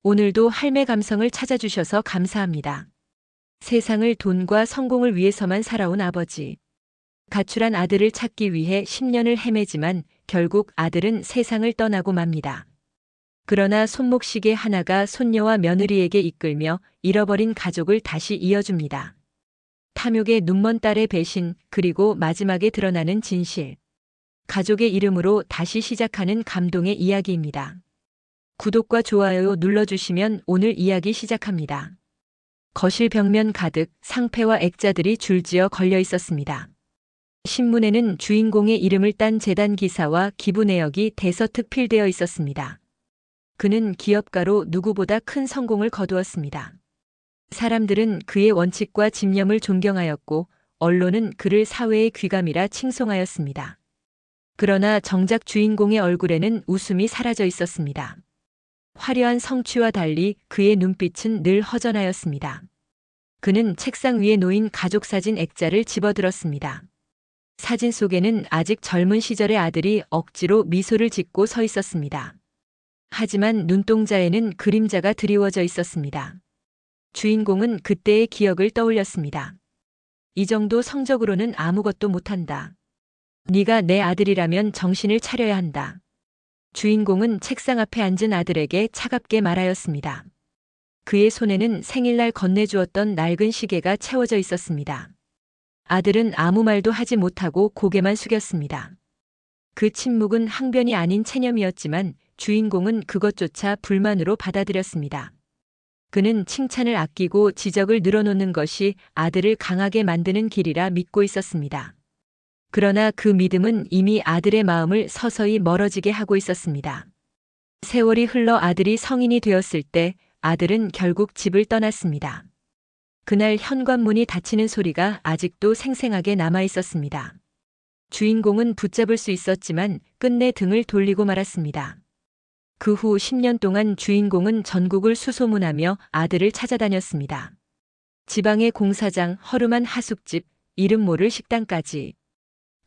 오늘도 할매 감성을 찾아주셔서 감사합니다. 세상을 돈과 성공을 위해서만 살아온 아버지. 가출한 아들을 찾기 위해 10년을 헤매지만 결국 아들은 세상을 떠나고 맙니다. 그러나 손목시계 하나가 손녀와 며느리에게 이끌며 잃어버린 가족을 다시 이어줍니다. 탐욕의 눈먼 딸의 배신, 그리고 마지막에 드러나는 진실. 가족의 이름으로 다시 시작하는 감동의 이야기입니다. 구독과 좋아요 눌러주시면 오늘 이야기 시작합니다. 거실 벽면 가득 상패와 액자들이 줄지어 걸려 있었습니다. 신문에는 주인공의 이름을 딴 재단 기사와 기부 내역이 대서특필되어 있었습니다. 그는 기업가로 누구보다 큰 성공을 거두었습니다. 사람들은 그의 원칙과 집념을 존경하였고 언론은 그를 사회의 귀감이라 칭송하였습니다. 그러나 정작 주인공의 얼굴에는 웃음이 사라져 있었습니다. 화려한 성취와 달리 그의 눈빛은 늘 허전하였습니다. 그는 책상 위에 놓인 가족사진 액자를 집어들었습니다. 사진 속에는 아직 젊은 시절의 아들이 억지로 미소를 짓고 서 있었습니다. 하지만 눈동자에는 그림자가 드리워져 있었습니다. 주인공은 그때의 기억을 떠올렸습니다. 이 정도 성적으로는 아무것도 못한다. 네가 내 아들이라면 정신을 차려야 한다. 주인공은 책상 앞에 앉은 아들에게 차갑게 말하였습니다. 그의 손에는 생일날 건네주었던 낡은 시계가 채워져 있었습니다. 아들은 아무 말도 하지 못하고 고개만 숙였습니다. 그 침묵은 항변이 아닌 체념이었지만 주인공은 그것조차 불만으로 받아들였습니다. 그는 칭찬을 아끼고 지적을 늘어놓는 것이 아들을 강하게 만드는 길이라 믿고 있었습니다. 그러나 그 믿음은 이미 아들의 마음을 서서히 멀어지게 하고 있었습니다. 세월이 흘러 아들이 성인이 되었을 때 아들은 결국 집을 떠났습니다. 그날 현관문이 닫히는 소리가 아직도 생생하게 남아 있었습니다. 주인공은 붙잡을 수 있었지만 끝내 등을 돌리고 말았습니다. 그 후 10년 동안 주인공은 전국을 수소문하며 아들을 찾아다녔습니다. 지방의 공사장, 허름한 하숙집, 이름 모를 식당까지.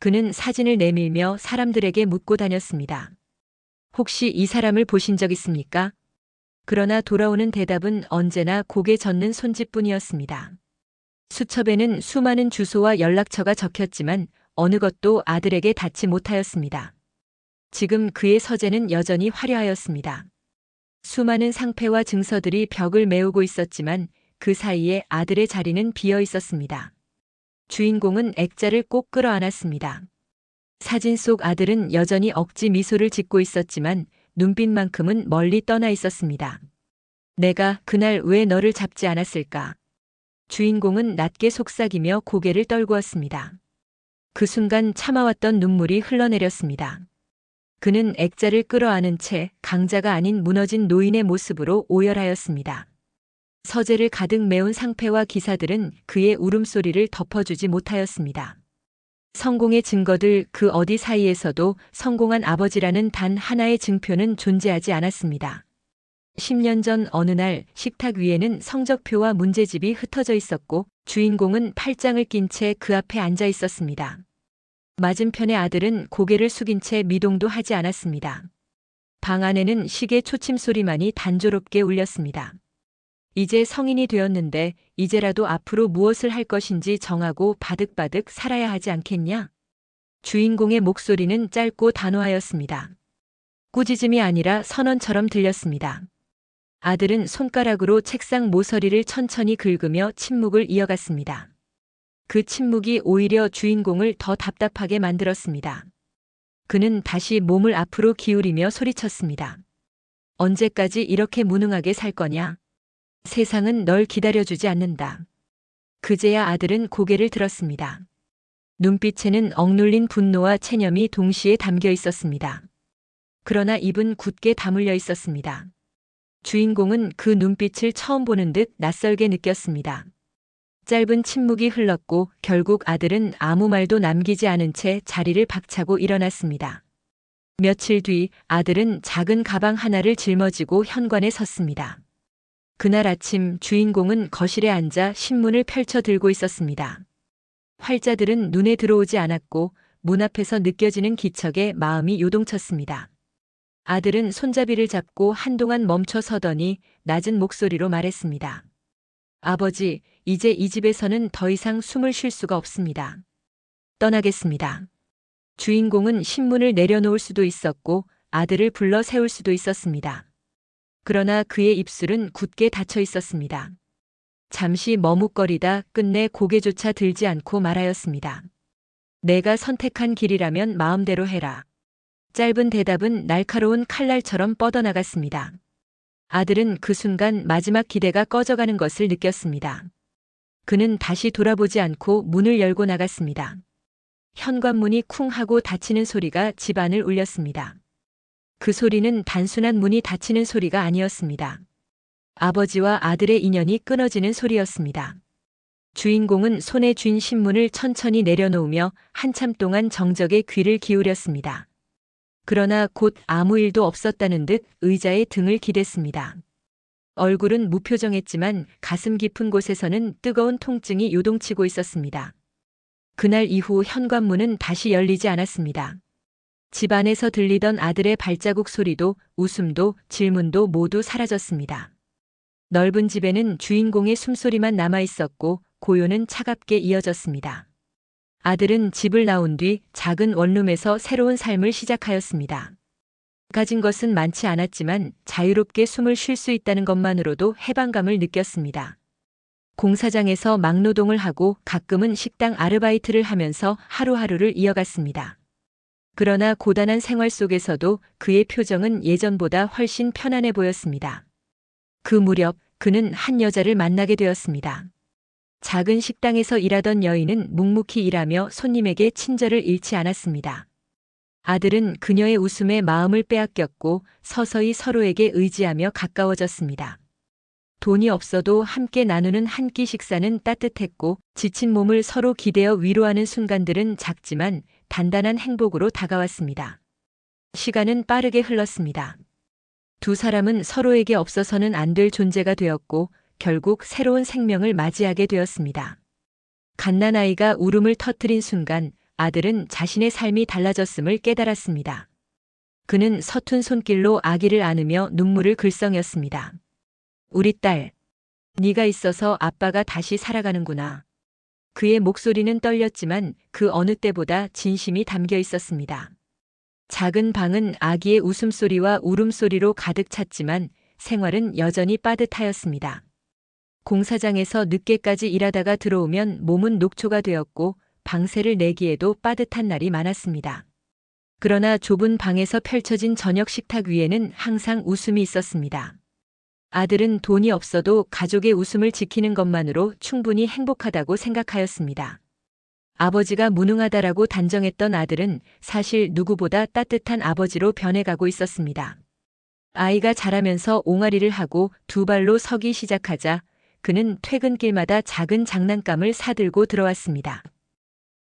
그는 사진을 내밀며 사람들에게 묻고 다녔습니다. 혹시 이 사람을 보신 적 있습니까? 그러나 돌아오는 대답은 언제나 고개 젓는 손짓뿐이었습니다. 수첩에는 수많은 주소와 연락처가 적혔지만 어느 것도 아들에게 닿지 못하였습니다. 지금 그의 서재는 여전히 화려하였습니다. 수많은 상패와 증서들이 벽을 메우고 있었지만 그 사이에 아들의 자리는 비어 있었습니다. 주인공은 액자를 꼭 끌어안았습니다. 사진 속 아들은 여전히 억지 미소를 짓고 있었지만 눈빛만큼은 멀리 떠나 있었습니다. 내가 그날 왜 너를 잡지 않았을까? 주인공은 낮게 속삭이며 고개를 떨구었습니다. 그 순간 참아왔던 눈물이 흘러내렸습니다. 그는 액자를 끌어안은 채 강자가 아닌 무너진 노인의 모습으로 오열하였습니다. 서재를 가득 메운 상패와 기사들은 그의 울음소리를 덮어주지 못하였습니다. 성공의 증거들 그 어디 사이에서도 성공한 아버지라는 단 하나의 증표는 존재하지 않았습니다. 10년 전 어느 날 식탁 위에는 성적표와 문제집이 흩어져 있었고 주인공은 팔짱을 낀 채 그 앞에 앉아 있었습니다. 맞은편의 아들은 고개를 숙인 채 미동도 하지 않았습니다. 방 안에는 시계 초침 소리만이 단조롭게 울렸습니다. 이제 성인이 되었는데 이제라도 앞으로 무엇을 할 것인지 정하고 바득바득 살아야 하지 않겠냐? 주인공의 목소리는 짧고 단호하였습니다. 꾸짖음이 아니라 선언처럼 들렸습니다. 아들은 손가락으로 책상 모서리를 천천히 긁으며 침묵을 이어갔습니다. 그 침묵이 오히려 주인공을 더 답답하게 만들었습니다. 그는 다시 몸을 앞으로 기울이며 소리쳤습니다. 언제까지 이렇게 무능하게 살 거냐? 세상은 널 기다려주지 않는다. 그제야 아들은 고개를 들었습니다. 눈빛에는 억눌린 분노와 체념이 동시에 담겨 있었습니다. 그러나 입은 굳게 다물려 있었습니다. 주인공은 그 눈빛을 처음 보는 듯 낯설게 느꼈습니다. 짧은 침묵이 흘렀고 결국 아들은 아무 말도 남기지 않은 채 자리를 박차고 일어났습니다. 며칠 뒤 아들은 작은 가방 하나를 짊어지고 현관에 섰습니다. 그날 아침 주인공은 거실에 앉아 신문을 펼쳐 들고 있었습니다. 활자들은 눈에 들어오지 않았고 문 앞에서 느껴지는 기척에 마음이 요동쳤습니다. 아들은 손잡이를 잡고 한동안 멈춰 서더니 낮은 목소리로 말했습니다. 아버지, 이제 이 집에서는 더 이상 숨을 쉴 수가 없습니다. 떠나겠습니다. 주인공은 신문을 내려놓을 수도 있었고 아들을 불러 세울 수도 있었습니다. 그러나 그의 입술은 굳게 닫혀 있었습니다. 잠시 머뭇거리다 끝내 고개조차 들지 않고 말하였습니다. 내가 선택한 길이라면 마음대로 해라. 짧은 대답은 날카로운 칼날처럼 뻗어나갔습니다. 아들은 그 순간 마지막 기대가 꺼져가는 것을 느꼈습니다. 그는 다시 돌아보지 않고 문을 열고 나갔습니다. 현관문이 쿵 하고 닫히는 소리가 집안을 울렸습니다. 그 소리는 단순한 문이 닫히는 소리가 아니었습니다. 아버지와 아들의 인연이 끊어지는 소리였습니다. 주인공은 손에 쥔 신문을 천천히 내려놓으며 한참 동안 정적에 귀를 기울였습니다. 그러나 곧 아무 일도 없었다는 듯 의자에 등을 기댔습니다. 얼굴은 무표정했지만 가슴 깊은 곳에서는 뜨거운 통증이 요동치고 있었습니다. 그날 이후 현관문은 다시 열리지 않았습니다. 집 안에서 들리던 아들의 발자국 소리도 웃음도 질문도 모두 사라졌습니다. 넓은 집에는 주인공의 숨소리만 남아 있었고 고요는 차갑게 이어졌습니다. 아들은 집을 나온 뒤 작은 원룸에서 새로운 삶을 시작하였습니다. 가진 것은 많지 않았지만 자유롭게 숨을 쉴 수 있다는 것만으로도 해방감을 느꼈습니다. 공사장에서 막노동을 하고 가끔은 식당 아르바이트를 하면서 하루하루를 이어갔습니다. 그러나 고단한 생활 속에서도 그의 표정은 예전보다 훨씬 편안해 보였습니다. 그 무렵 그는 한 여자를 만나게 되었습니다. 작은 식당에서 일하던 여인은 묵묵히 일하며 손님에게 친절을 잃지 않았습니다. 아들은 그녀의 웃음에 마음을 빼앗겼고 서서히 서로에게 의지하며 가까워졌습니다. 돈이 없어도 함께 나누는 한 끼 식사는 따뜻했고 지친 몸을 서로 기대어 위로하는 순간들은 작지만 단단한 행복으로 다가왔습니다. 시간은 빠르게 흘렀습니다. 두 사람은 서로에게 없어서는 안 될 존재가 되었고 결국 새로운 생명을 맞이하게 되었습니다. 갓난아이가 울음을 터뜨린 순간 아들은 자신의 삶이 달라졌음을 깨달았습니다. 그는 서툰 손길로 아기를 안으며 눈물을 글썽였습니다. 우리 딸, 네가 있어서 아빠가 다시 살아가는구나. 그의 목소리는 떨렸지만 그 어느 때보다 진심이 담겨 있었습니다. 작은 방은 아기의 웃음소리와 울음소리로 가득 찼지만 생활은 여전히 빠듯하였습니다. 공사장에서 늦게까지 일하다가 들어오면 몸은 녹초가 되었고 방세를 내기에도 빠듯한 날이 많았습니다. 그러나 좁은 방에서 펼쳐진 저녁 식탁 위에는 항상 웃음이 있었습니다. 아들은 돈이 없어도 가족의 웃음을 지키는 것만으로 충분히 행복하다고 생각하였습니다. 아버지가 무능하다라고 단정했던 아들은 사실 누구보다 따뜻한 아버지로 변해가고 있었습니다. 아이가 자라면서 옹알이를 하고 두 발로 서기 시작하자 그는 퇴근길마다 작은 장난감을 사들고 들어왔습니다.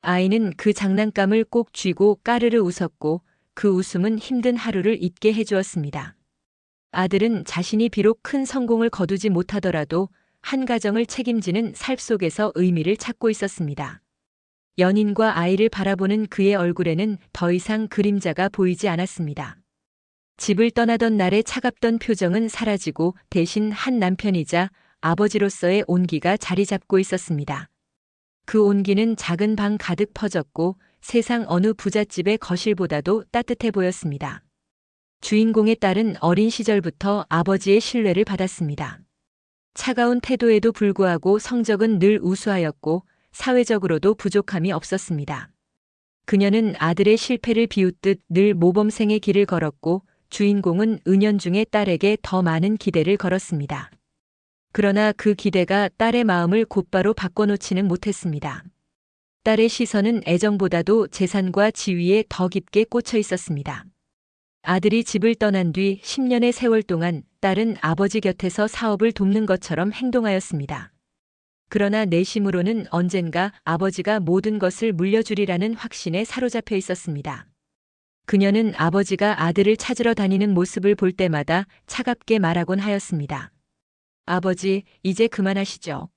아이는 그 장난감을 꼭 쥐고 까르르 웃었고 그 웃음은 힘든 하루를 잊게 해주었습니다. 아들은 자신이 비록 큰 성공을 거두지 못하더라도 한 가정을 책임지는 삶 속에서 의미를 찾고 있었습니다. 연인과 아이를 바라보는 그의 얼굴에는 더 이상 그림자가 보이지 않았습니다. 집을 떠나던 날의 차갑던 표정은 사라지고 대신 한 남편이자 아버지로서의 온기가 자리 잡고 있었습니다. 그 온기는 작은 방 가득 퍼졌고 세상 어느 부잣집의 거실보다도 따뜻해 보였습니다. 주인공의 딸은 어린 시절부터 아버지의 신뢰를 받았습니다. 차가운 태도에도 불구하고 성적은 늘 우수하였고 사회적으로도 부족함이 없었습니다. 그녀는 아들의 실패를 비웃듯 늘 모범생의 길을 걸었고 주인공은 은연중에 딸에게 더 많은 기대를 걸었습니다. 그러나 그 기대가 딸의 마음을 곧바로 바꿔놓지는 못했습니다. 딸의 시선은 애정보다도 재산과 지위에 더 깊게 꽂혀 있었습니다. 아들이 집을 떠난 뒤 10년의 세월 동안 딸은 아버지 곁에서 사업을 돕는 것처럼 행동하였습니다. 그러나 내심으로는 언젠가 아버지가 모든 것을 물려주리라는 확신에 사로잡혀 있었습니다. 그녀는 아버지가 아들을 찾으러 다니는 모습을 볼 때마다 차갑게 말하곤 하였습니다. 아버지, 이제 그만하시죠.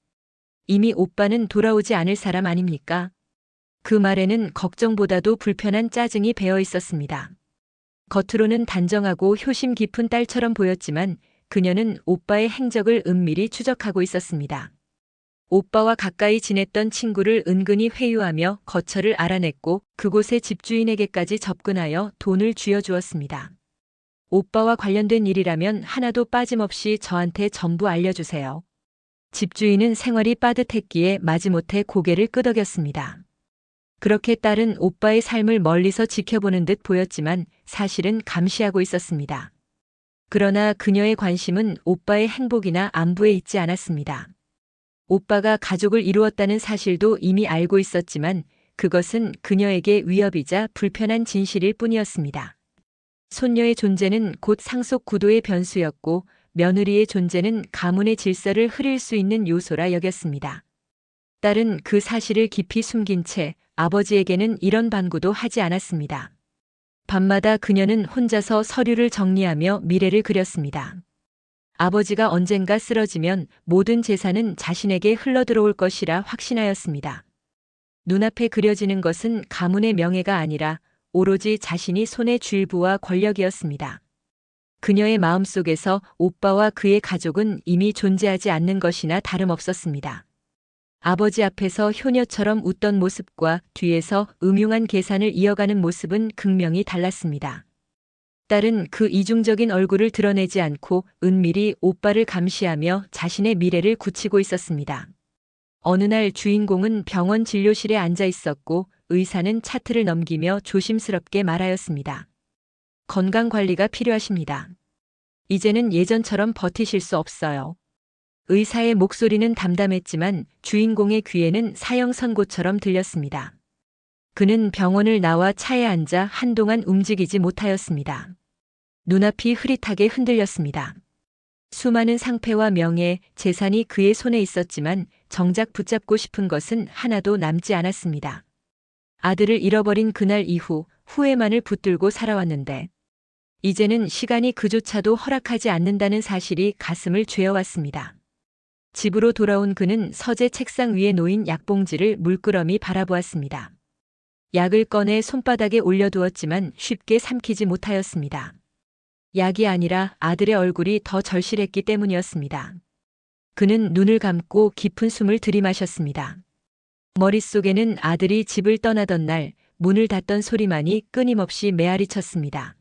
이미 오빠는 돌아오지 않을 사람 아닙니까? 그 말에는 걱정보다도 불편한 짜증이 배어 있었습니다. 겉으로는 단정하고 효심 깊은 딸처럼 보였지만 그녀는 오빠의 행적을 은밀히 추적하고 있었습니다. 오빠와 가까이 지냈던 친구를 은근히 회유하며 거처를 알아냈고 그곳의 집주인에게까지 접근하여 돈을 쥐어주었습니다. 오빠와 관련된 일이라면 하나도 빠짐없이 저한테 전부 알려주세요. 집주인은 생활이 빠듯했기에 마지못해 고개를 끄덕였습니다. 그렇게 딸은 오빠의 삶을 멀리서 지켜보는 듯 보였지만 사실은 감시하고 있었습니다. 그러나 그녀의 관심은 오빠의 행복이나 안부에 있지 않았습니다. 오빠가 가족을 이루었다는 사실도 이미 알고 있었지만 그것은 그녀에게 위협이자 불편한 진실일 뿐이었습니다. 손녀의 존재는 곧 상속 구도의 변수였고 며느리의 존재는 가문의 질서를 흐릴 수 있는 요소라 여겼습니다. 딸은 그 사실을 깊이 숨긴 채 아버지에게는 이런 반구도 하지 않았습니다. 밤마다 그녀는 혼자서 서류를 정리하며 미래를 그렸습니다. 아버지가 언젠가 쓰러지면 모든 재산은 자신에게 흘러들어올 것이라 확신하였습니다. 눈앞에 그려지는 것은 가문의 명예가 아니라 오로지 자신이 손에 쥘 부와 권력이었습니다. 그녀의 마음속에서 오빠와 그의 가족은 이미 존재하지 않는 것이나 다름없었습니다. 아버지 앞에서 효녀처럼 웃던 모습과 뒤에서 음흉한 계산을 이어가는 모습은 극명히 달랐습니다. 딸은 그 이중적인 얼굴을 드러내지 않고 은밀히 오빠를 감시하며 자신의 미래를 굳히고 있었습니다. 어느 날 주인공은 병원 진료실에 앉아 있었고 의사는 차트를 넘기며 조심스럽게 말하였습니다. 건강관리가 필요하십니다. 이제는 예전처럼 버티실 수 없어요. 의사의 목소리는 담담했지만 주인공의 귀에는 사형선고처럼 들렸습니다. 그는 병원을 나와 차에 앉아 한동안 움직이지 못하였습니다. 눈앞이 흐릿하게 흔들렸습니다. 수많은 상패와 명예, 재산이 그의 손에 있었지만 정작 붙잡고 싶은 것은 하나도 남지 않았습니다. 아들을 잃어버린 그날 이후 후회만을 붙들고 살아왔는데 이제는 시간이 그조차도 허락하지 않는다는 사실이 가슴을 죄어왔습니다. 집으로 돌아온 그는 서재 책상 위에 놓인 약봉지를 물끄러미 바라보았습니다. 약을 꺼내 손바닥에 올려두었지만 쉽게 삼키지 못하였습니다. 약이 아니라 아들의 얼굴이 더 절실했기 때문이었습니다. 그는 눈을 감고 깊은 숨을 들이마셨습니다. 머릿속에는 아들이 집을 떠나던 날 문을 닫던 소리만이 끊임없이 메아리쳤습니다.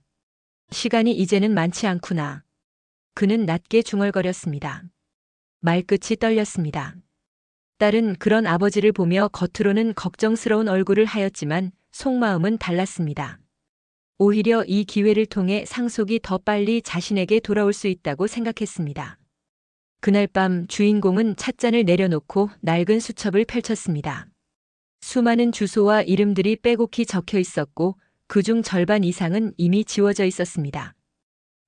시간이 이제는 많지 않구나. 그는 낮게 중얼거렸습니다. 말끝이 떨렸습니다. 딸은 그런 아버지를 보며 겉으로는 걱정스러운 얼굴을 하였지만 속마음은 달랐습니다. 오히려 이 기회를 통해 상속이 더 빨리 자신에게 돌아올 수 있다고 생각했습니다. 그날 밤 주인공은 찻잔을 내려놓고 낡은 수첩을 펼쳤습니다. 수많은 주소와 이름들이 빼곡히 적혀 있었고 그중 절반 이상은 이미 지워져 있었습니다.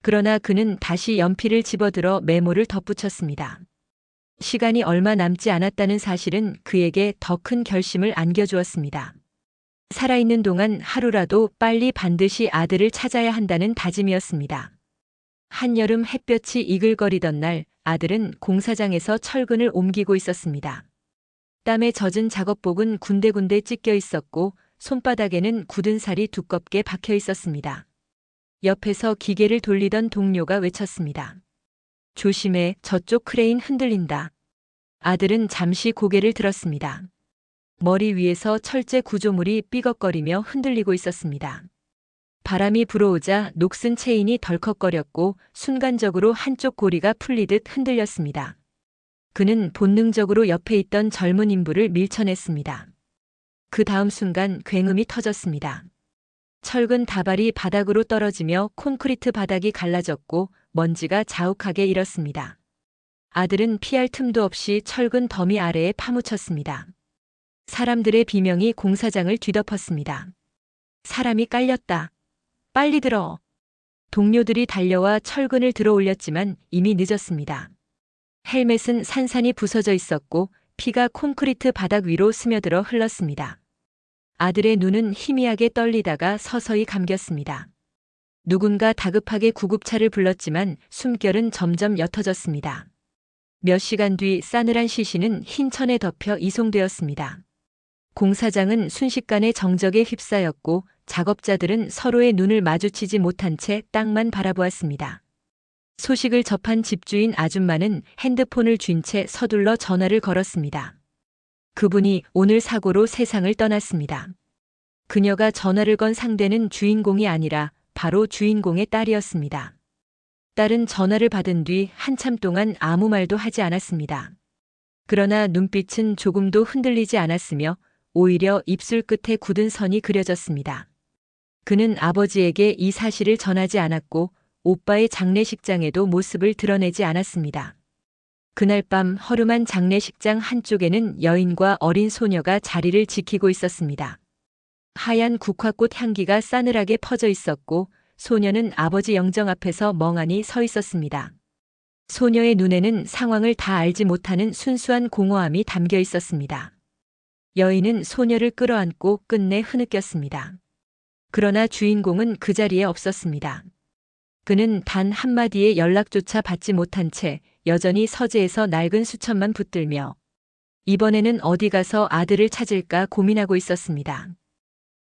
그러나 그는 다시 연필을 집어들어 메모를 덧붙였습니다. 시간이 얼마 남지 않았다는 사실은 그에게 더 큰 결심을 안겨주었습니다. 살아있는 동안 하루라도 빨리 반드시 아들을 찾아야 한다는 다짐이었습니다. 한여름 햇볕이 이글거리던 날 아들은 공사장에서 철근을 옮기고 있었습니다. 땀에 젖은 작업복은 군데군데 찢겨 있었고 손바닥에는 굳은 살이 두껍게 박혀 있었습니다. 옆에서 기계를 돌리던 동료가 외쳤습니다. 조심해, 저쪽 크레인 흔들린다. 아들은 잠시 고개를 들었습니다. 머리 위에서 철제 구조물이 삐걱거리며 흔들리고 있었습니다. 바람이 불어오자 녹슨 체인이 덜컥거렸고 순간적으로 한쪽 고리가 풀리듯 흔들렸습니다. 그는 본능적으로 옆에 있던 젊은 인부를 밀쳐냈습니다. 그 다음 순간 굉음이 터졌습니다. 철근 다발이 바닥으로 떨어지며 콘크리트 바닥이 갈라졌고 먼지가 자욱하게 일었습니다. 아들은 피할 틈도 없이 철근 더미 아래에 파묻혔습니다. 사람들의 비명이 공사장을 뒤덮었습니다. 사람이 깔렸다. 빨리 들어. 동료들이 달려와 철근을 들어 올렸지만 이미 늦었습니다. 헬멧은 산산이 부서져 있었고 피가 콘크리트 바닥 위로 스며들어 흘렀습니다. 아들의 눈은 희미하게 떨리다가 서서히 감겼습니다. 누군가 다급하게 구급차를 불렀지만 숨결은 점점 옅어졌습니다. 몇 시간 뒤 싸늘한 시신은 흰 천에 덮여 이송되었습니다. 공사장은 순식간에 정적에 휩싸였고 작업자들은 서로의 눈을 마주치지 못한 채 땅만 바라보았습니다. 소식을 접한 집주인 아줌마는 핸드폰을 쥔 채 서둘러 전화를 걸었습니다. 그분이 오늘 사고로 세상을 떠났습니다. 그녀가 전화를 건 상대는 주인공이 아니라 바로 주인공의 딸이었습니다. 딸은 전화를 받은 뒤 한참 동안 아무 말도 하지 않았습니다. 그러나 눈빛은 조금도 흔들리지 않았으며 오히려 입술 끝에 굳은 선이 그려졌습니다. 그는 아버지에게 이 사실을 전하지 않았고 오빠의 장례식장에도 모습을 드러내지 않았습니다. 그날 밤 허름한 장례식장 한쪽에는 여인과 어린 소녀가 자리를 지키고 있었습니다. 하얀 국화꽃 향기가 싸늘하게 퍼져 있었고 소녀는 아버지 영정 앞에서 멍하니 서 있었습니다. 소녀의 눈에는 상황을 다 알지 못하는 순수한 공허함이 담겨 있었습니다. 여인은 소녀를 끌어안고 끝내 흐느꼈습니다. 그러나 주인공은 그 자리에 없었습니다. 그는 단 한마디의 연락조차 받지 못한 채 여전히 서재에서 낡은 수첩만 붙들며 이번에는 어디 가서 아들을 찾을까 고민하고 있었습니다.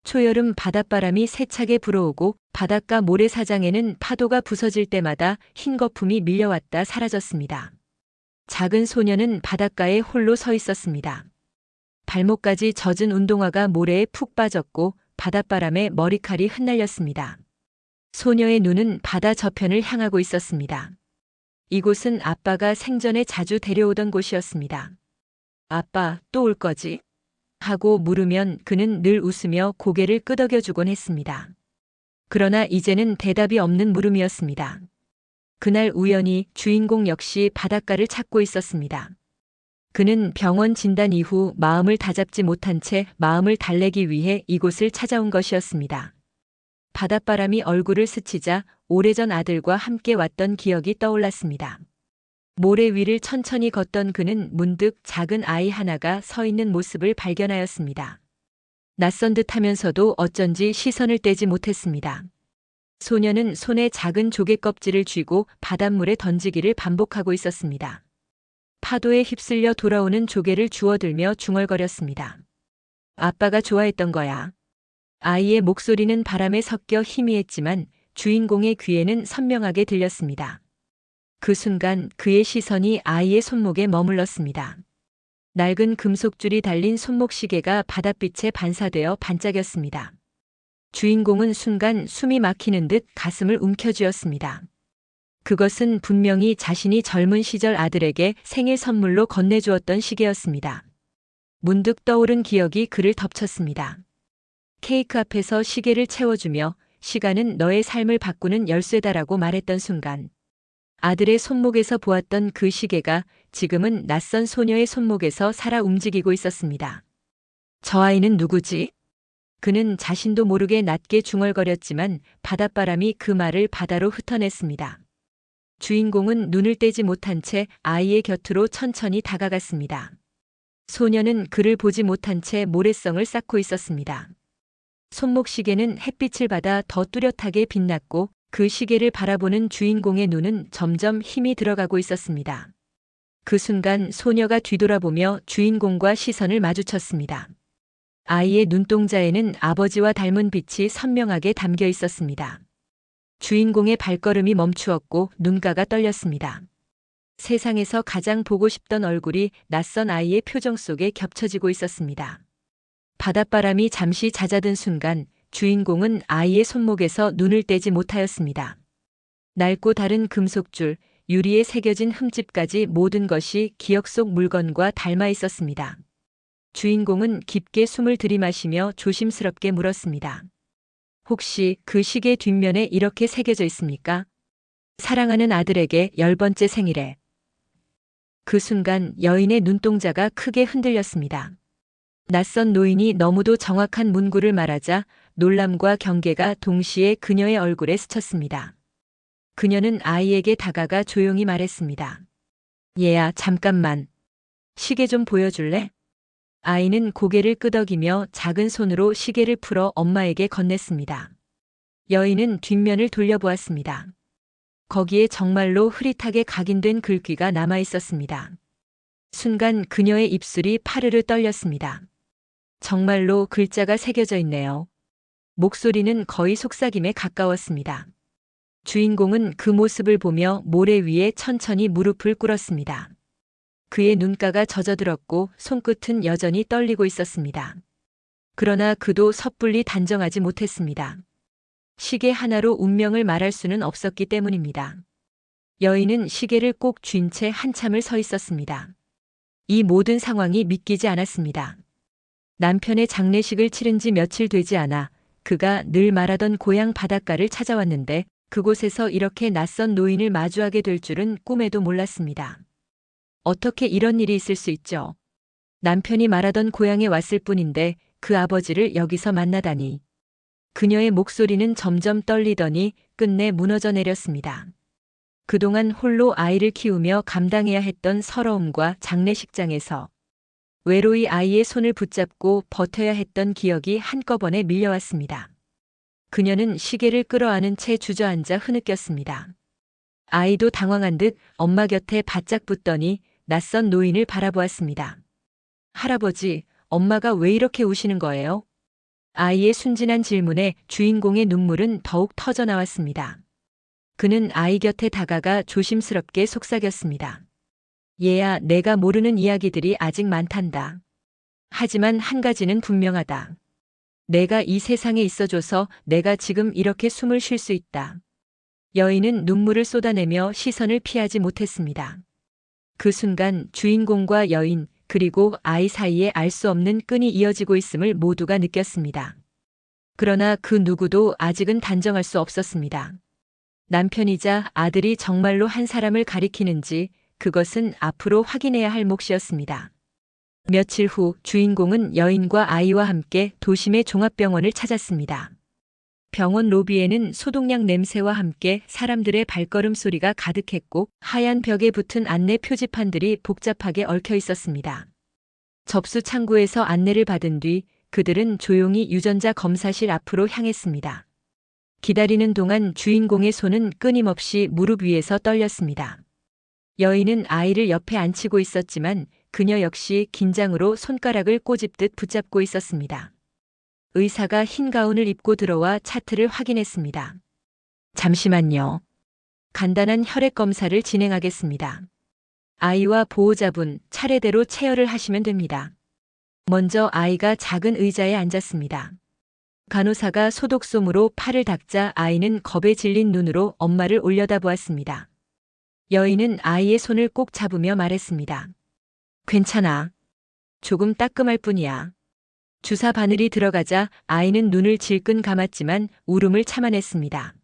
초여름 바닷바람이 세차게 불어오고 바닷가 모래사장에는 파도가 부서질 때마다 흰 거품이 밀려왔다 사라졌습니다. 작은 소녀는 바닷가에 홀로 서 있었습니다. 발목까지 젖은 운동화가 모래에 푹 빠졌고 바닷바람에 머리칼이 흩날렸습니다. 소녀의 눈은 바다 저편을 향하고 있었습니다. 이곳은 아빠가 생전에 자주 데려오던 곳이었습니다. 아빠, 또 올 거지? 하고 물으면 그는 늘 웃으며 고개를 끄덕여주곤 했습니다. 그러나 이제는 대답이 없는 물음이었습니다. 그날 우연히 주인공 역시 바닷가를 찾고 있었습니다. 그는 병원 진단 이후 마음을 다잡지 못한 채 마음을 달래기 위해 이곳을 찾아온 것이었습니다. 바닷바람이 얼굴을 스치자 오래전 아들과 함께 왔던 기억이 떠올랐습니다. 모래 위를 천천히 걷던 그는 문득 작은 아이 하나가 서 있는 모습을 발견하였습니다. 낯선 듯 하면서도 어쩐지 시선을 떼지 못했습니다. 소녀는 손에 작은 조개 껍질을 쥐고 바닷물에 던지기를 반복하고 있었습니다. 파도에 휩쓸려 돌아오는 조개를 주워들며 중얼거렸습니다. 아빠가 좋아했던 거야. 아이의 목소리는 바람에 섞여 희미했지만 주인공의 귀에는 선명하게 들렸습니다. 그 순간 그의 시선이 아이의 손목에 머물렀습니다. 낡은 금속줄이 달린 손목 시계가 바닷빛에 반사되어 반짝였습니다. 주인공은 순간 숨이 막히는 듯 가슴을 움켜쥐었습니다. 그것은 분명히 자신이 젊은 시절 아들에게 생일 선물로 건네주었던 시계였습니다. 문득 떠오른 기억이 그를 덮쳤습니다. 케이크 앞에서 시계를 채워주며 시간은 너의 삶을 바꾸는 열쇠다라고 말했던 순간 아들의 손목에서 보았던 그 시계가 지금은 낯선 소녀의 손목에서 살아 움직이고 있었습니다. 저 아이는 누구지? 그는 자신도 모르게 낮게 중얼거렸지만 바닷바람이 그 말을 바다로 흩어냈습니다. 주인공은 눈을 떼지 못한 채 아이의 곁으로 천천히 다가갔습니다. 소녀는 그를 보지 못한 채 모래성을 쌓고 있었습니다. 손목 시계는 햇빛을 받아 더 뚜렷하게 빛났고 그 시계를 바라보는 주인공의 눈은 점점 힘이 들어가고 있었습니다. 그 순간 소녀가 뒤돌아보며 주인공과 시선을 마주쳤습니다. 아이의 눈동자에는 아버지와 닮은 빛이 선명하게 담겨 있었습니다. 주인공의 발걸음이 멈추었고 눈가가 떨렸습니다. 세상에서 가장 보고 싶던 얼굴이 낯선 아이의 표정 속에 겹쳐지고 있었습니다. 바닷바람이 잠시 잦아든 순간 주인공은 아이의 손목에서 눈을 떼지 못하였습니다. 낡고 다른 금속줄, 유리에 새겨진 흠집까지 모든 것이 기억 속 물건과 닮아 있었습니다. 주인공은 깊게 숨을 들이마시며 조심스럽게 물었습니다. 혹시 그 시계 뒷면에 이렇게 새겨져 있습니까? 사랑하는 아들에게 10번째 생일에. 그 순간 여인의 눈동자가 크게 흔들렸습니다. 낯선 노인이 너무도 정확한 문구를 말하자 놀람과 경계가 동시에 그녀의 얼굴에 스쳤습니다. 그녀는 아이에게 다가가 조용히 말했습니다. 얘야, 잠깐만. 시계 좀 보여줄래? 아이는 고개를 끄덕이며 작은 손으로 시계를 풀어 엄마에게 건넸습니다. 여인은 뒷면을 돌려보았습니다. 거기에 정말로 흐릿하게 각인된 글귀가 남아 있었습니다. 순간 그녀의 입술이 파르르 떨렸습니다. 정말로 글자가 새겨져 있네요. 목소리는 거의 속삭임에 가까웠습니다. 주인공은 그 모습을 보며 모래 위에 천천히 무릎을 꿇었습니다. 그의 눈가가 젖어들었고 손끝은 여전히 떨리고 있었습니다. 그러나 그도 섣불리 단정하지 못했습니다. 시계 하나로 운명을 말할 수는 없었기 때문입니다. 여인은 시계를 꼭 쥔 채 한참을 서 있었습니다. 이 모든 상황이 믿기지 않았습니다. 남편의 장례식을 치른 지 며칠 되지 않아 그가 늘 말하던 고향 바닷가를 찾아왔는데 그곳에서 이렇게 낯선 노인을 마주하게 될 줄은 꿈에도 몰랐습니다. 어떻게 이런 일이 있을 수 있죠? 남편이 말하던 고향에 왔을 뿐인데 그 아버지를 여기서 만나다니. 그녀의 목소리는 점점 떨리더니 끝내 무너져 내렸습니다. 그동안 홀로 아이를 키우며 감당해야 했던 서러움과 장례식장에서 외로이 아이의 손을 붙잡고 버텨야 했던 기억이 한꺼번에 밀려왔습니다. 그녀는 시계를 끌어안은 채 주저앉아 흐느꼈습니다. 아이도 당황한 듯 엄마 곁에 바짝 붙더니 낯선 노인을 바라보았습니다. 할아버지, 엄마가 왜 이렇게 우시는 거예요? 아이의 순진한 질문에 주인공의 눈물은 더욱 터져 나왔습니다. 그는 아이 곁에 다가가 조심스럽게 속삭였습니다. 얘야, 내가 모르는 이야기들이 아직 많단다. 하지만 한 가지는 분명하다. 내가 이 세상에 있어줘서 내가 지금 이렇게 숨을 쉴 수 있다. 여인은 눈물을 쏟아내며 시선을 피하지 못했습니다. 그 순간 주인공과 여인 그리고 아이 사이에 알 수 없는 끈이 이어지고 있음을 모두가 느꼈습니다. 그러나 그 누구도 아직은 단정할 수 없었습니다. 남편이자 아들이 정말로 한 사람을 가리키는지 그것은 앞으로 확인해야 할 몫이었습니다. 며칠 후 주인공은 여인과 아이와 함께 도심의 종합병원을 찾았습니다. 병원 로비에는 소독약 냄새와 함께 사람들의 발걸음 소리가 가득했고 하얀 벽에 붙은 안내 표지판들이 복잡하게 얽혀 있었습니다. 접수 창구에서 안내를 받은 뒤 그들은 조용히 유전자 검사실 앞으로 향했습니다. 기다리는 동안 주인공의 손은 끊임없이 무릎 위에서 떨렸습니다. 여인은 아이를 옆에 안치고 있었지만 그녀 역시 긴장으로 손가락을 꼬집듯 붙잡고 있었습니다. 의사가 흰 가운을 입고 들어와 차트를 확인했습니다. 잠시만요. 간단한 혈액 검사를 진행하겠습니다. 아이와 보호자분 차례대로 체열을 하시면 됩니다. 먼저 아이가 작은 의자에 앉았습니다. 간호사가 소독솜으로 팔을 닦자 아이는 겁에 질린 눈으로 엄마를 올려다보았습니다. 여인은 아이의 손을 꼭 잡으며 말했습니다. 괜찮아. 조금 따끔할 뿐이야. 주사 바늘이 들어가자 아이는 눈을 질끈 감았지만 울음을 참아냈습니다.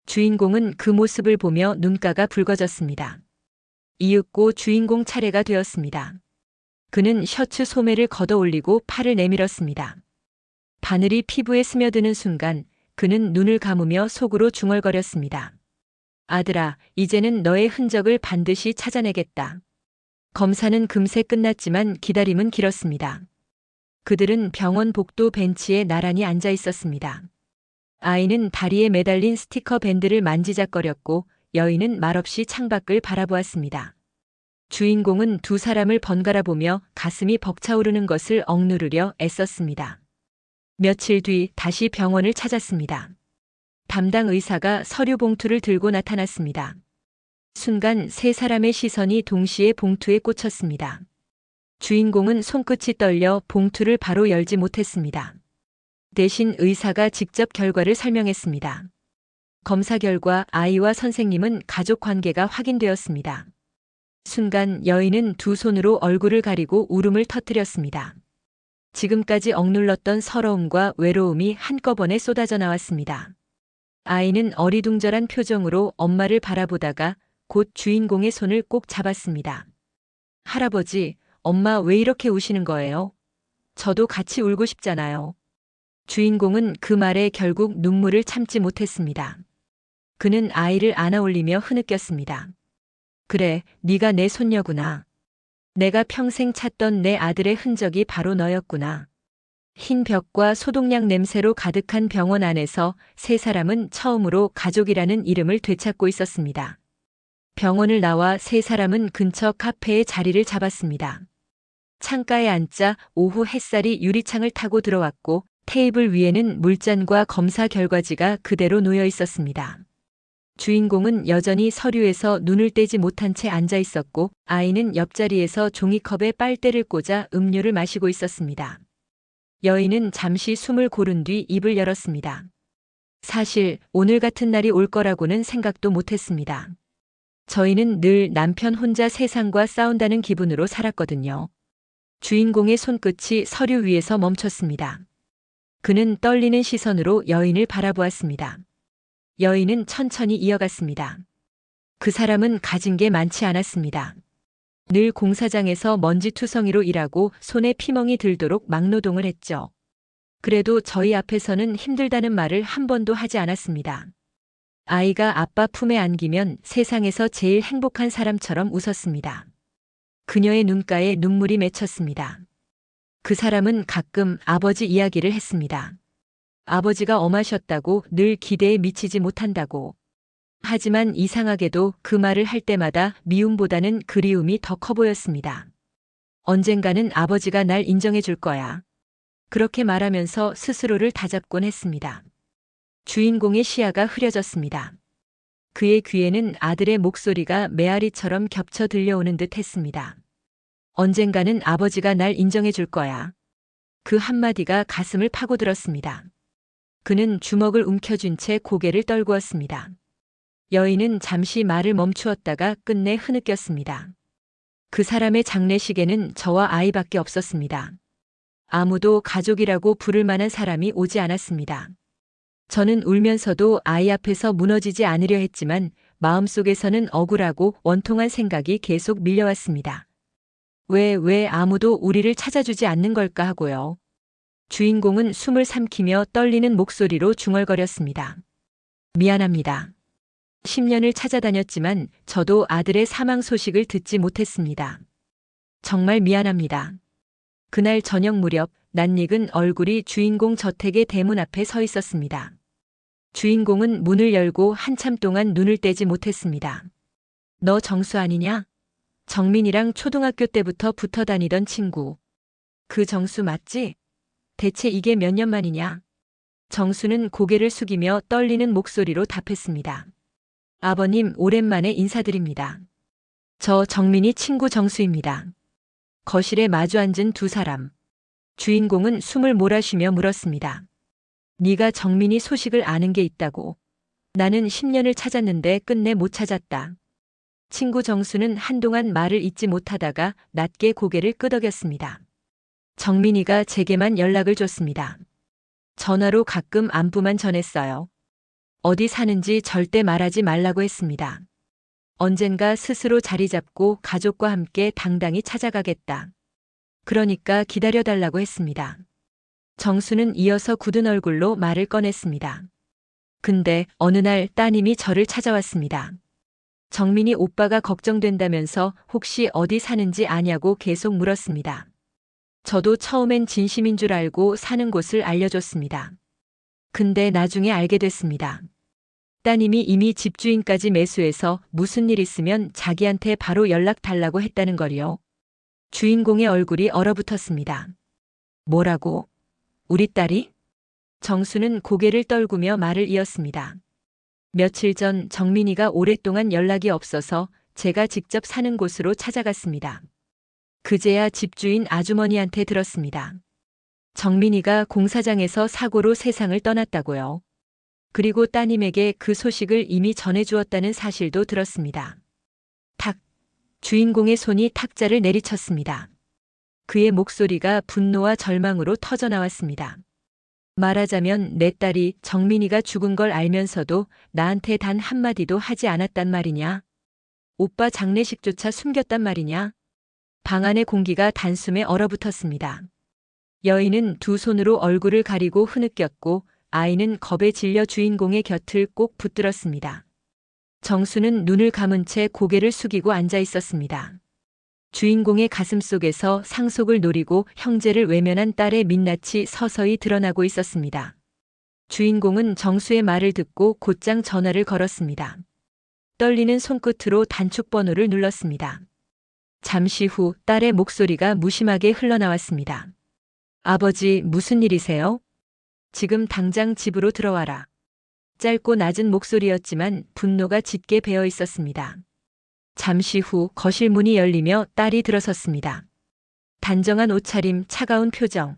주인공은 그 모습을 보며 눈가가 붉어졌습니다. 이윽고 주인공 차례가 되었습니다. 그는 셔츠 소매를 걷어 올리고 팔을 내밀었습니다. 바늘이 피부에 스며드는 순간 그는 눈을 감으며 속으로 중얼거렸습니다. 아들아, 이제는 너의 흔적을 반드시 찾아내겠다. 검사는 금세 끝났지만 기다림은 길었습니다. 그들은 병원 복도 벤치에 나란히 앉아 있었습니다. 아이는 다리에 매달린 스티커 밴드를 만지작거렸고 여인은 말없이 창밖을 바라보았습니다. 주인공은 두 사람을 번갈아 보며 가슴이 벅차오르는 것을 억누르려 애썼습니다. 며칠 뒤 다시 병원을 찾았습니다. 담당 의사가 서류 봉투를 들고 나타났습니다. 순간 세 사람의 시선이 동시에 봉투에 꽂혔습니다. 주인공은 손끝이 떨려 봉투를 바로 열지 못했습니다. 대신 의사가 직접 결과를 설명했습니다. 검사 결과 아이와 선생님은 가족 관계가 확인되었습니다. 순간 여인은 두 손으로 얼굴을 가리고 울음을 터뜨렸습니다. 지금까지 억눌렀던 서러움과 외로움이 한꺼번에 쏟아져 나왔습니다. 아이는 어리둥절한 표정으로 엄마를 바라보다가 곧 주인공의 손을 꼭 잡았습니다. 할아버지, 엄마 왜 이렇게 우시는 거예요? 저도 같이 울고 싶잖아요. 주인공은 그 말에 결국 눈물을 참지 못했습니다. 그는 아이를 안아올리며 흐느꼈습니다. 그래, 네가 내 손녀구나. 내가 평생 찾던 내 아들의 흔적이 바로 너였구나. 흰 벽과 소독약 냄새로 가득한 병원 안에서 세 사람은 처음으로 가족이라는 이름을 되찾고 있었습니다. 병원을 나와 세 사람은 근처 카페에 자리를 잡았습니다. 창가에 앉자 오후 햇살이 유리창을 타고 들어왔고 테이블 위에는 물잔과 검사 결과지가 그대로 놓여 있었습니다. 주인공은 여전히 서류에서 눈을 떼지 못한 채 앉아 있었고 아이는 옆자리에서 종이컵에 빨대를 꽂아 음료를 마시고 있었습니다. 여인은 잠시 숨을 고른 뒤 입을 열었습니다. 사실 오늘 같은 날이 올 거라고는 생각도 못했습니다. 저희는 늘 남편 혼자 세상과 싸운다는 기분으로 살았거든요. 주인공의 손끝이 서류 위에서 멈췄습니다. 그는 떨리는 시선으로 여인을 바라보았습니다. 여인은 천천히 이어갔습니다. 그 사람은 가진 게 많지 않았습니다. 늘 공사장에서 먼지투성이로 일하고 손에 피멍이 들도록 막노동을 했죠. 그래도 저희 앞에서는 힘들다는 말을 한 번도 하지 않았습니다. 아이가 아빠 품에 안기면 세상에서 제일 행복한 사람처럼 웃었습니다. 그녀의 눈가에 눈물이 맺혔습니다. 그 사람은 가끔 아버지 이야기를 했습니다. 아버지가 엄하셨다고, 늘 기대에 미치지 못한다고. 하지만 이상하게도 그 말을 할 때마다 미움보다는 그리움이 더 커 보였습니다. 언젠가는 아버지가 날 인정해 줄 거야. 그렇게 말하면서 스스로를 다잡곤 했습니다. 주인공의 시야가 흐려졌습니다. 그의 귀에는 아들의 목소리가 메아리처럼 겹쳐 들려오는 듯 했습니다. 언젠가는 아버지가 날 인정해 줄 거야. 그 한마디가 가슴을 파고들었습니다. 그는 주먹을 움켜쥔 채 고개를 떨구었습니다. 여인은 잠시 말을 멈추었다가 끝내 흐느꼈습니다. 그 사람의 장례식에는 저와 아이밖에 없었습니다. 아무도 가족이라고 부를 만한 사람이 오지 않았습니다. 저는 울면서도 아이 앞에서 무너지지 않으려 했지만 마음속에서는 억울하고 원통한 생각이 계속 밀려왔습니다. 왜 아무도 우리를 찾아주지 않는 걸까 하고요. 주인공은 숨을 삼키며 떨리는 목소리로 중얼거렸습니다. 미안합니다. 10년을 찾아다녔지만 저도 아들의 사망 소식을 듣지 못했습니다. 정말 미안합니다. 그날 저녁 무렵 낯익은 얼굴이 주인공 저택의 대문 앞에 서 있었습니다. 주인공은 문을 열고 한참 동안 눈을 떼지 못했습니다. 너 정수 아니냐? 정민이랑 초등학교 때부터 붙어 다니던 친구. 그 정수 맞지? 대체 이게 몇 년 만이냐? 정수는 고개를 숙이며 떨리는 목소리로 답했습니다. 아버님, 오랜만에 인사드립니다. 저 정민이 친구 정수입니다. 거실에 마주 앉은 두 사람. 주인공은 숨을 몰아쉬며 물었습니다. 네가 정민이 소식을 아는 게 있다고. 나는 10년을 찾았는데 끝내 못 찾았다. 친구 정수는 한동안 말을 잇지 못하다가 낮게 고개를 끄덕였습니다. 정민이가 제게만 연락을 줬습니다. 전화로 가끔 안부만 전했어요. 어디 사는지 절대 말하지 말라고 했습니다. 언젠가 스스로 자리 잡고 가족과 함께 당당히 찾아가겠다. 그러니까 기다려달라고 했습니다. 정수는 이어서 굳은 얼굴로 말을 꺼냈습니다. 근데 어느 날 따님이 저를 찾아왔습니다. 정민이 오빠가 걱정된다면서 혹시 어디 사는지 아냐고 계속 물었습니다. 저도 처음엔 진심인 줄 알고 사는 곳을 알려줬습니다. 근데 나중에 알게 됐습니다. 따님이 이미 집주인까지 매수해서 무슨 일 있으면 자기한테 바로 연락 달라고 했다는 걸요. 주인공의 얼굴이 얼어붙었습니다. 뭐라고? 우리 딸이? 정수는 고개를 떨구며 말을 이었습니다. 며칠 전 정민이가 오랫동안 연락이 없어서 제가 직접 사는 곳으로 찾아갔습니다. 그제야 집주인 아주머니한테 들었습니다. 정민이가 공사장에서 사고로 세상을 떠났다고요. 그리고 따님에게 그 소식을 이미 전해주었다는 사실도 들었습니다. 탁! 주인공의 손이 탁자를 내리쳤습니다. 그의 목소리가 분노와 절망으로 터져나왔습니다. 말하자면 내 딸이 정민이가 죽은 걸 알면서도 나한테 단 한마디도 하지 않았단 말이냐? 오빠 장례식조차 숨겼단 말이냐? 방 안의 공기가 단숨에 얼어붙었습니다. 여인은 두 손으로 얼굴을 가리고 흐느꼈고 아이는 겁에 질려 주인공의 곁을 꼭 붙들었습니다. 정수는 눈을 감은 채 고개를 숙이고 앉아 있었습니다. 주인공의 가슴속에서 상속을 노리고 형제를 외면한 딸의 민낯이 서서히 드러나고 있었습니다. 주인공은 정수의 말을 듣고 곧장 전화를 걸었습니다. 떨리는 손끝으로 단축 번호를 눌렀습니다. 잠시 후 딸의 목소리가 무심하게 흘러나왔습니다. 아버지, 무슨 일이세요? 지금 당장 집으로 들어와라. 짧고 낮은 목소리였지만 분노가 짙게 배어 있었습니다. 잠시 후 거실 문이 열리며 딸이 들어섰습니다. 단정한 옷차림, 차가운 표정.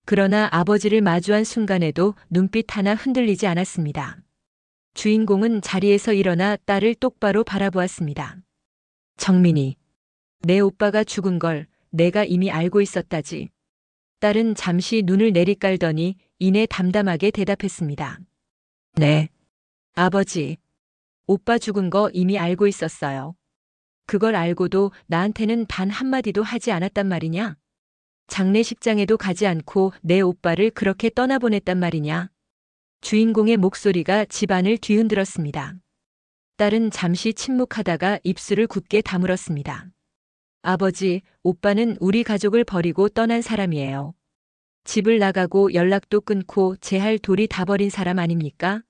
그러나 아버지를 마주한 순간에도 눈빛 하나 흔들리지 않았습니다. 주인공은 자리에서 일어나 딸을 똑바로 바라보았습니다. 정민이, 내 오빠가 죽은 걸 내가 이미 알고 있었다지. 딸은 잠시 눈을 내리깔더니 이내 담담하게 대답했습니다. 네, 아버지. 오빠 죽은 거 이미 알고 있었어요. 그걸 알고도 나한테는 단 한마디도 하지 않았단 말이냐? 장례식장에도 가지 않고 내 오빠를 그렇게 떠나보냈단 말이냐? 주인공의 목소리가 집안을 뒤흔들었습니다. 딸은 잠시 침묵하다가 입술을 굳게 다물었습니다. 아버지, 오빠는 우리 가족을 버리고 떠난 사람이에요. 집을 나가고 연락도 끊고 제 할 도리 다 버린 사람 아닙니까?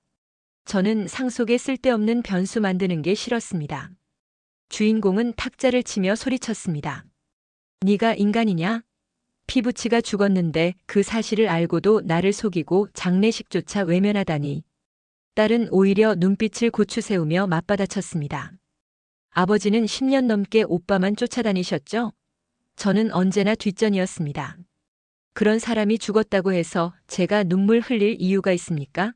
저는 상속에 쓸데없는 변수 만드는 게 싫었습니다. 주인공은 탁자를 치며 소리쳤습니다. 네가 인간이냐? 피부치가 죽었는데 그 사실을 알고도 나를 속이고 장례식조차 외면하다니. 딸은 오히려 눈빛을 고추세우며 맞받아쳤습니다. 아버지는 10년 넘게 오빠만 쫓아다니셨죠? 저는 언제나 뒷전이었습니다. 그런 사람이 죽었다고 해서 제가 눈물 흘릴 이유가 있습니까?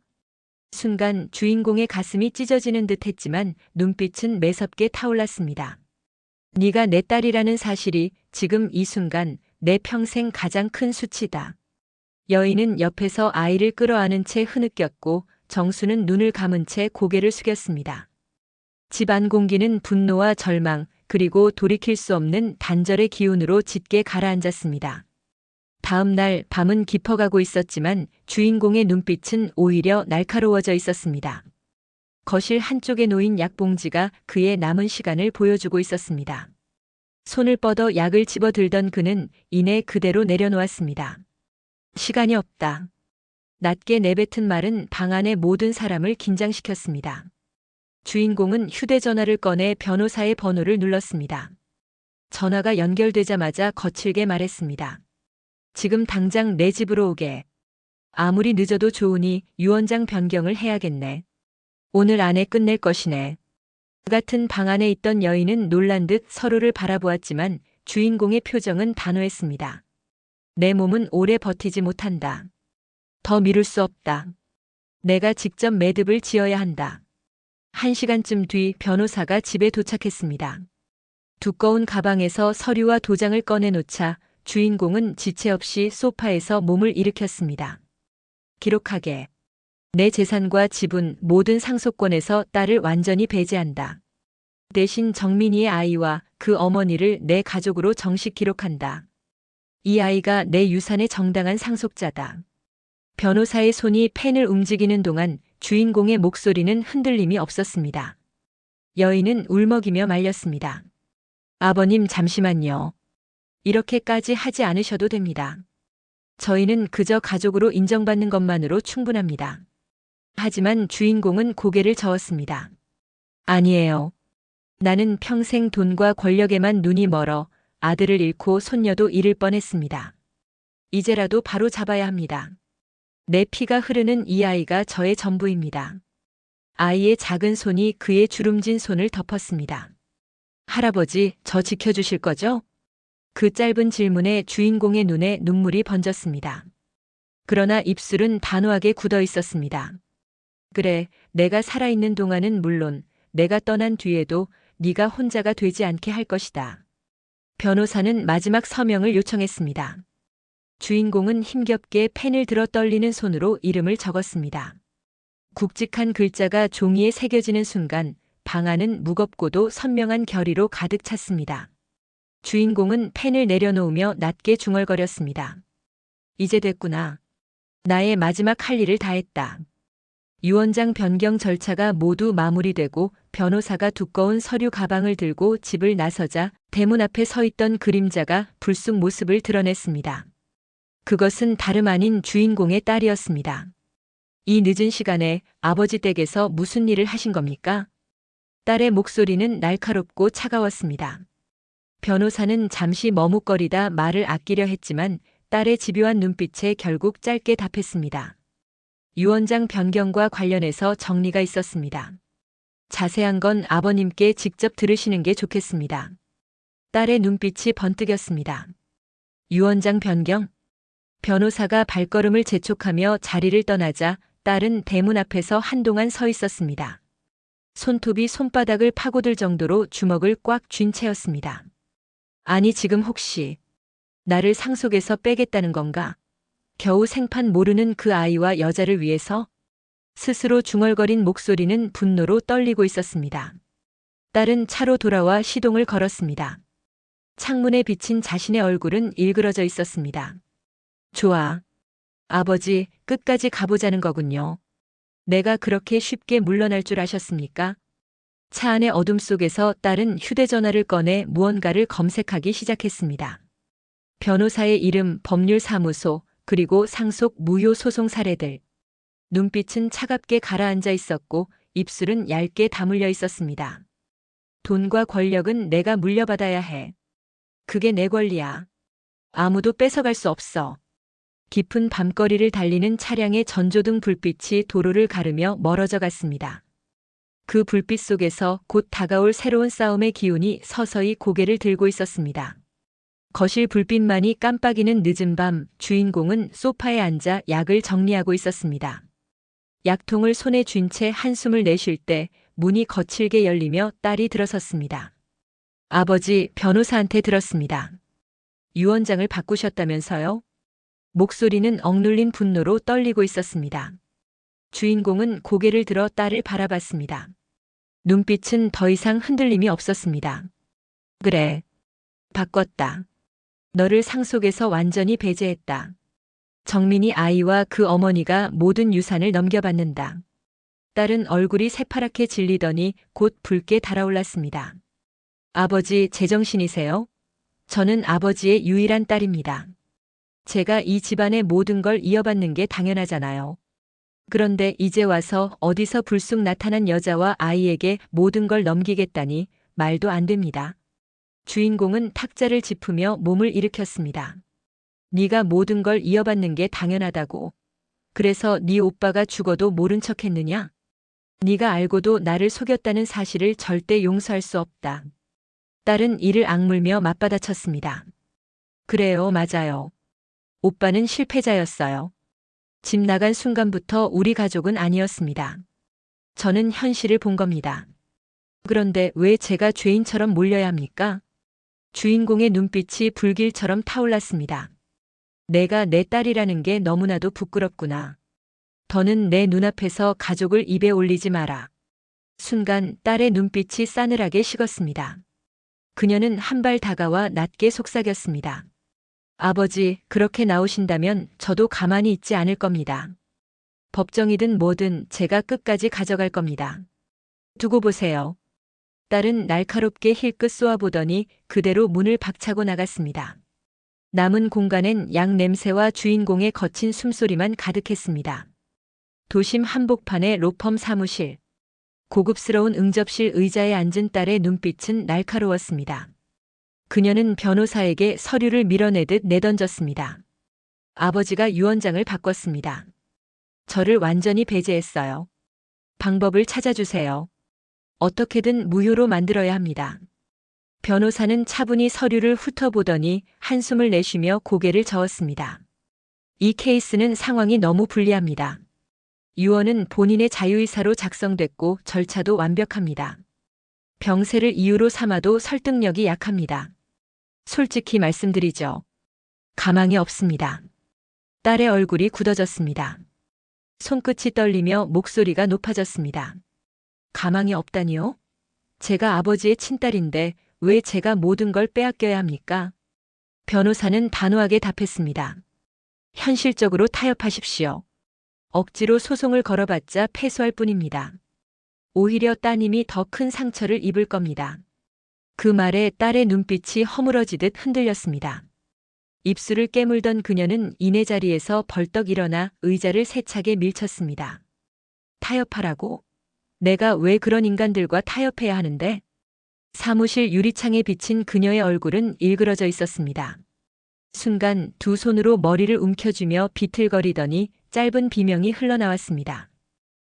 순간 주인공의 가슴이 찢어지는 듯 했지만 눈빛은 매섭게 타올랐습니다. 네가 내 딸이라는 사실이 지금 이 순간 내 평생 가장 큰 수치다. 여인은 옆에서 아이를 끌어안은 채 흐느꼈고 정수는 눈을 감은 채 고개를 숙였습니다. 집안 공기는 분노와 절망 그리고 돌이킬 수 없는 단절의 기운으로 짙게 가라앉았습니다. 다음 날 밤은 깊어가고 있었지만 주인공의 눈빛은 오히려 날카로워져 있었습니다. 거실 한쪽에 놓인 약봉지가 그의 남은 시간을 보여주고 있었습니다. 손을 뻗어 약을 집어들던 그는 이내 그대로 내려놓았습니다. 시간이 없다. 낮게 내뱉은 말은 방 안의 모든 사람을 긴장시켰습니다. 주인공은 휴대전화를 꺼내 변호사의 번호를 눌렀습니다. 전화가 연결되자마자 거칠게 말했습니다. 지금 당장 내 집으로 오게. 아무리 늦어도 좋으니 유언장 변경을 해야겠네. 오늘 안에 끝낼 것이네. 같은 방 안에 있던 여인은 놀란 듯 서로를 바라보았지만 주인공의 표정은 단호했습니다. 내 몸은 오래 버티지 못한다. 더 미룰 수 없다. 내가 직접 매듭을 지어야 한다. 1시간쯤 뒤 변호사가 집에 도착했습니다. 두꺼운 가방에서 서류와 도장을 꺼내놓자 주인공은 지체 없이 소파에서 몸을 일으켰습니다. 기록하게. 내 재산과 지분 모든 상속권에서 딸을 완전히 배제한다. 대신 정민이의 아이와 그 어머니를 내 가족으로 정식 기록한다. 이 아이가 내 유산의 정당한 상속자다. 변호사의 손이 펜을 움직이는 동안 주인공의 목소리는 흔들림이 없었습니다. 여인은 울먹이며 말렸습니다. 아버님 잠시만요. 이렇게까지 하지 않으셔도 됩니다. 저희는 그저 가족으로 인정받는 것만으로 충분합니다. 하지만 주인공은 고개를 저었습니다. 아니에요. 나는 평생 돈과 권력에만 눈이 멀어 아들을 잃고 손녀도 잃을 뻔했습니다. 이제라도 바로 잡아야 합니다. 내 피가 흐르는 이 아이가 저의 전부입니다. 아이의 작은 손이 그의 주름진 손을 덮었습니다. 할아버지, 저 지켜주실 거죠? 그 짧은 질문에 주인공의 눈에 눈물이 번졌습니다. 그러나 입술은 단호하게 굳어 있었습니다. 그래, 내가 살아있는 동안은 물론 내가 떠난 뒤에도 네가 혼자가 되지 않게 할 것이다. 변호사는 마지막 서명을 요청했습니다. 주인공은 힘겹게 펜을 들어 떨리는 손으로 이름을 적었습니다. 굵직한 글자가 종이에 새겨지는 순간 방 안은 무겁고도 선명한 결의로 가득 찼습니다. 주인공은 펜을 내려놓으며 낮게 중얼거렸습니다. 이제 됐구나. 나의 마지막 할 일을 다했다. 유언장 변경 절차가 모두 마무리되고 변호사가 두꺼운 서류 가방을 들고 집을 나서자 대문 앞에 서 있던 그림자가 불쑥 모습을 드러냈습니다. 그것은 다름 아닌 주인공의 딸이었습니다. 이 늦은 시간에 아버지 댁에서 무슨 일을 하신 겁니까? 딸의 목소리는 날카롭고 차가웠습니다. 변호사는 잠시 머뭇거리다 말을 아끼려 했지만 딸의 집요한 눈빛에 결국 짧게 답했습니다. 유언장 변경과 관련해서 정리가 있었습니다. 자세한 건 아버님께 직접 들으시는 게 좋겠습니다. 딸의 눈빛이 번뜩였습니다. 유언장 변경? 변호사가 발걸음을 재촉하며 자리를 떠나자 딸은 대문 앞에서 한동안 서 있었습니다. 손톱이 손바닥을 파고들 정도로 주먹을 꽉 쥔 채였습니다. 아니, 지금 혹시 나를 상속에서 빼겠다는 건가? 겨우 생판 모르는 그 아이와 여자를 위해서? 스스로 중얼거린 목소리는 분노로 떨리고 있었습니다. 딸은 차로 돌아와 시동을 걸었습니다. 창문에 비친 자신의 얼굴은 일그러져 있었습니다. 좋아. 아버지, 끝까지 가보자는 거군요. 내가 그렇게 쉽게 물러날 줄 아셨습니까? 차 안의 어둠 속에서 딸은 휴대전화를 꺼내 무언가를 검색하기 시작했습니다. 변호사의 이름, 법률사무소, 그리고 상속 무효 소송 사례들. 눈빛은 차갑게 가라앉아 있었고 입술은 얇게 다물려 있었습니다. 돈과 권력은 내가 물려받아야 해. 그게 내 권리야. 아무도 뺏어갈 수 없어. 깊은 밤거리를 달리는 차량의 전조등 불빛이 도로를 가르며 멀어져 갔습니다. 그 불빛 속에서 곧 다가올 새로운 싸움의 기운이 서서히 고개를 들고 있었습니다. 거실 불빛만이 깜빡이는 늦은 밤, 주인공은 소파에 앉아 약을 정리하고 있었습니다. 약통을 손에 쥔 채 한숨을 내쉴 때 문이 거칠게 열리며 딸이 들어섰습니다. 아버지, 변호사한테 들었습니다. 유언장을 바꾸셨다면서요? 목소리는 억눌린 분노로 떨리고 있었습니다. 주인공은 고개를 들어 딸을 바라봤습니다. 눈빛은 더 이상 흔들림이 없었습니다. 그래. 바꿨다. 너를 상속에서 완전히 배제했다. 정민이 아이와 그 어머니가 모든 유산을 넘겨받는다. 딸은 얼굴이 새파랗게 질리더니 곧 붉게 달아올랐습니다. 아버지, 제정신이세요? 저는 아버지의 유일한 딸입니다. 제가 이 집안의 모든 걸 이어받는 게 당연하잖아요. 그런데 이제 와서 어디서 불쑥 나타난 여자와 아이에게 모든 걸 넘기겠다니 말도 안 됩니다. 주인공은 탁자를 짚으며 몸을 일으켰습니다. 네가 모든 걸 이어받는 게 당연하다고. 그래서 네 오빠가 죽어도 모른 척 했느냐? 네가 알고도 나를 속였다는 사실을 절대 용서할 수 없다. 딸은 이를 악물며 맞받아쳤습니다. 그래요, 맞아요. 오빠는 실패자였어요. 집 나간 순간부터 우리 가족은 아니었습니다. 저는 현실을 본 겁니다. 그런데 왜 제가 죄인처럼 몰려야 합니까? 주인공의 눈빛이 불길처럼 타올랐습니다. 내가 내 딸이라는 게 너무나도 부끄럽구나. 더는 내 눈앞에서 가족을 입에 올리지 마라. 순간 딸의 눈빛이 싸늘하게 식었습니다. 그녀는 한 발 다가와 낮게 속삭였습니다. 아버지, 그렇게 나오신다면 저도 가만히 있지 않을 겁니다. 법정이든 뭐든 제가 끝까지 가져갈 겁니다. 두고 보세요. 딸은 날카롭게 힐끗 쏘아보더니 그대로 문을 박차고 나갔습니다. 남은 공간엔 약 냄새와 주인공의 거친 숨소리만 가득했습니다. 도심 한복판의 로펌 사무실. 고급스러운 응접실 의자에 앉은 딸의 눈빛은 날카로웠습니다. 그녀는 변호사에게 서류를 밀어내듯 내던졌습니다. 아버지가 유언장을 바꿨습니다. 저를 완전히 배제했어요. 방법을 찾아주세요. 어떻게든 무효로 만들어야 합니다. 변호사는 차분히 서류를 훑어보더니 한숨을 내쉬며 고개를 저었습니다. 이 케이스는 상황이 너무 불리합니다. 유언은 본인의 자유의사로 작성됐고 절차도 완벽합니다. 병세를 이유로 삼아도 설득력이 약합니다. 솔직히 말씀드리죠. 가망이 없습니다. 딸의 얼굴이 굳어졌습니다. 손끝이 떨리며 목소리가 높아졌습니다. 가망이 없다니요? 제가 아버지의 친딸인데 왜 제가 모든 걸 빼앗겨야 합니까? 변호사는 단호하게 답했습니다. 현실적으로 타협하십시오. 억지로 소송을 걸어봤자 패소할 뿐입니다. 오히려 따님이 더 큰 상처를 입을 겁니다. 그 말에 딸의 눈빛이 허물어지듯 흔들렸습니다. 입술을 깨물던 그녀는 이내 자리에서 벌떡 일어나 의자를 세차게 밀쳤습니다. 타협하라고? 내가 왜 그런 인간들과 타협해야 하는데? 사무실 유리창에 비친 그녀의 얼굴은 일그러져 있었습니다. 순간 두 손으로 머리를 움켜쥐며 비틀거리더니 짧은 비명이 흘러나왔습니다.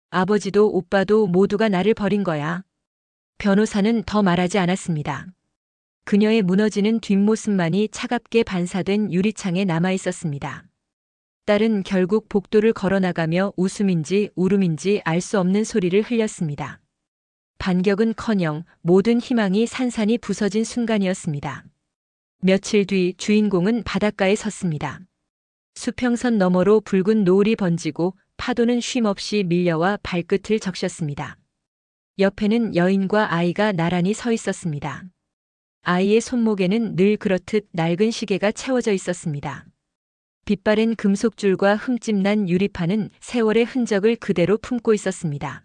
아버지도 오빠도 모두가 나를 버린 거야. 변호사는 더 말하지 않았습니다. 그녀의 무너지는 뒷모습만이 차갑게 반사된 유리창에 남아 있었습니다. 딸은 결국 복도를 걸어나가며 웃음인지 울음인지 알 수 없는 소리를 흘렸습니다. 반격은커녕 모든 희망이 산산이 부서진 순간이었습니다. 며칠 뒤 주인공은 바닷가에 섰습니다. 수평선 너머로 붉은 노을이 번지고 파도는 쉼없이 밀려와 발끝을 적셨습니다. 옆에는 여인과 아이가 나란히 서 있었습니다. 아이의 손목에는 늘 그렇듯 낡은 시계가 채워져 있었습니다. 빛바랜 금속줄과 흠집난 유리판은 세월의 흔적을 그대로 품고 있었습니다.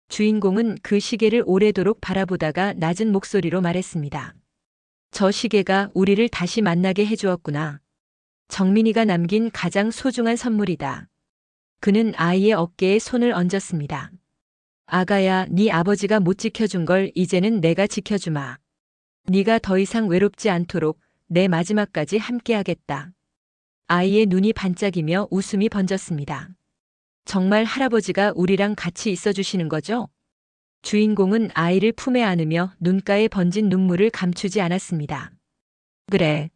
주인공은 그 시계를 오래도록 바라보다가 낮은 목소리로 말했습니다. 저 시계가 우리를 다시 만나게 해주었구나. 정민이가 남긴 가장 소중한 선물이다. 그는 아이의 어깨에 손을 얹었습니다. 아가야, 네 아버지가 못 지켜준 걸 이제는 내가 지켜주마. 네가 더 이상 외롭지 않도록 내 마지막까지 함께하겠다. 아이의 눈이 반짝이며 웃음이 번졌습니다. 정말 할아버지가 우리랑 같이 있어주시는 거죠? 주인공은 아이를 품에 안으며 눈가에 번진 눈물을 감추지 않았습니다. 그래.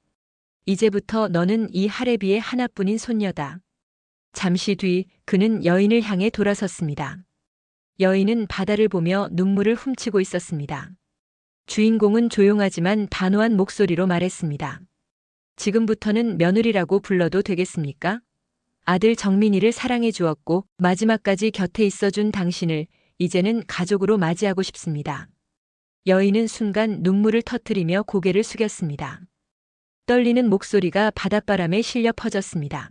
이제부터 너는 이 하레비의 하나뿐인 손녀다. 잠시 뒤 그는 여인을 향해 돌아섰습니다. 여인은 바다를 보며 눈물을 훔치고 있었습니다. 주인공은 조용하지만 단호한 목소리로 말했습니다. 지금부터는 며느리라고 불러도 되겠습니까? 아들 정민이를 사랑해 주었고 마지막까지 곁에 있어준 당신을 이제는 가족으로 맞이하고 싶습니다. 여인은 순간 눈물을 터뜨리며 고개를 숙였습니다. 떨리는 목소리가 바닷바람에 실려 퍼졌습니다.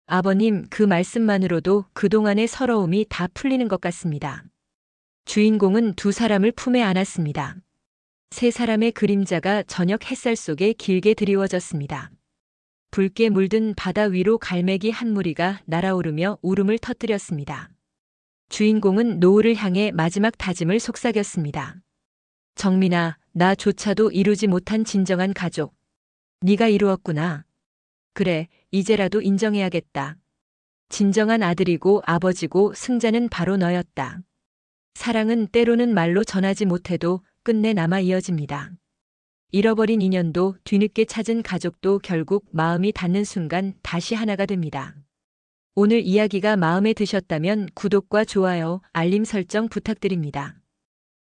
아버님, 그 말씀만으로도 그동안의 서러움이 다 풀리는 것 같습니다. 주인공은 두 사람을 품에 안았습니다. 세 사람의 그림자가 저녁 햇살 속에 길게 드리워졌습니다. 붉게 물든 바다 위로 갈매기 한 무리가 날아오르며 울음을 터뜨렸습니다. 주인공은 노을을 향해 마지막 다짐을 속삭였습니다. 정민아, 나조차도 이루지 못한 진정한 가족. 네가 이루었구나. 그래, 이제라도 인정해야겠다. 진정한 아들이고 아버지고 승자는 바로 너였다. 사랑은 때로는 말로 전하지 못해도 끝내 남아 이어집니다. 잃어버린 인연도 뒤늦게 찾은 가족도 결국 마음이 닿는 순간 다시 하나가 됩니다. 오늘 이야기가 마음에 드셨다면 구독과 좋아요, 알림 설정 부탁드립니다.